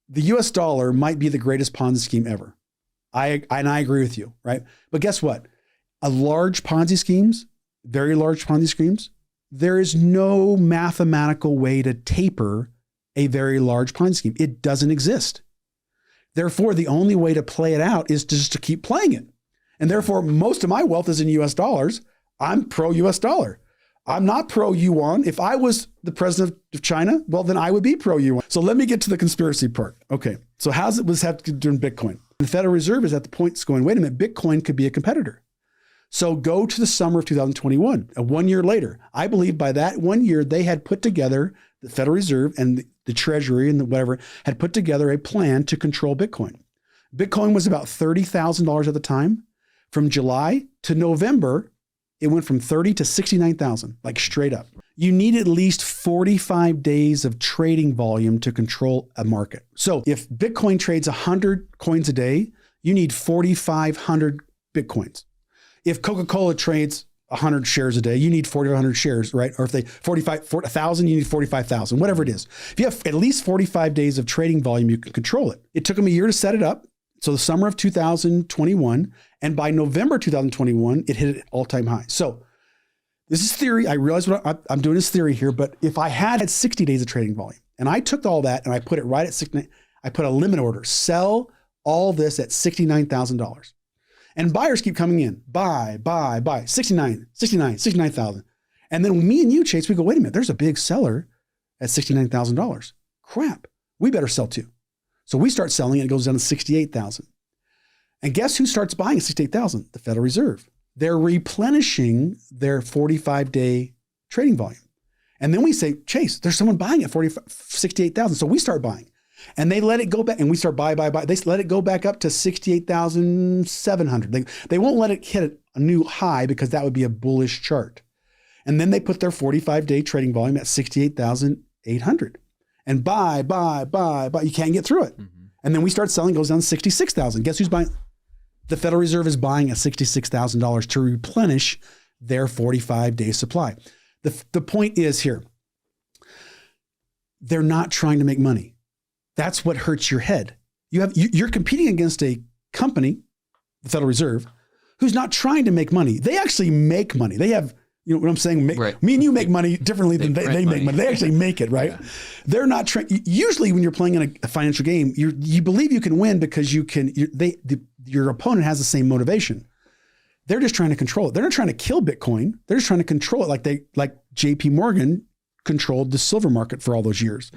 the US dollar might be the greatest Ponzi scheme ever. I agree with you, right? But guess what? Large Ponzi schemes, very large Ponzi schemes, there is no mathematical way to taper a very large Ponzi scheme. It doesn't exist. Therefore, the only way to play it out is just to keep playing it. And therefore, most of my wealth is in US dollars. I'm pro US dollar. I'm not pro yuan. If I was the president of China, well, then I would be pro yuan. So let me get to the conspiracy part. Okay. So how does it have to do in Bitcoin? The Federal Reserve is at the point going, wait a minute, Bitcoin could be a competitor. So go to the summer of 2021, 1 year later. I believe by that 1 year, they had put together, the Federal Reserve and the Treasury and the whatever had put together a plan to control Bitcoin. Bitcoin was about $30,000 at the time. From July to November, it went from 30 to 69,000, like straight up. You need at least 45 days of trading volume to control a market. So if Bitcoin trades 100 coins a day, you need 4,500 Bitcoins. If Coca-Cola trades 100 shares a day, you need 4,500 shares, right? Or if they 1,000, you need 45,000, whatever it is. If you have at least 45 days of trading volume, you can control it. It took them a year to set it up. So the summer of 2021, and by November 2021, it hit an all-time high. So this is theory. I realize what I'm doing is theory here, but if I had 60 days of trading volume and I took all that and I put it right at 69, I put a limit order, sell all this at $69,000. And buyers keep coming in, buy, 69,000. And then me and you, Chase, we go, wait a minute, there's a big seller at $69,000. Crap, we better sell too. So we start selling, and it goes down to 68,000. And guess who starts buying at 68,000? The Federal Reserve. They're replenishing their 45-day trading volume. And then we say, Chase, there's someone buying at 68,000. So we start buying. And they let it go back, and we start buy. They let it go back up to 68,700. They won't let it hit a new high because that would be a bullish chart. And then they put their 45-day trading volume at 68,800. And buy. You can't get through it. Mm-hmm. And then we start selling, goes down to 66,000. Guess who's buying? The Federal Reserve is buying at $66,000 to replenish their 45-day supply. The point is here, they're not trying to make money. That's what hurts your head. You're competing against a company, the Federal Reserve, who's not trying to make money. They actually make money. They have, you know what I'm saying? Right. Me and you make money differently than they make money. They actually make it, right? Yeah. They're not trying. Usually when you're playing in a financial game, you believe you can win because your opponent has the same motivation. They're just trying to control it. They're not trying to kill Bitcoin. They're just trying to control it like JP Morgan controlled the silver market for all those years.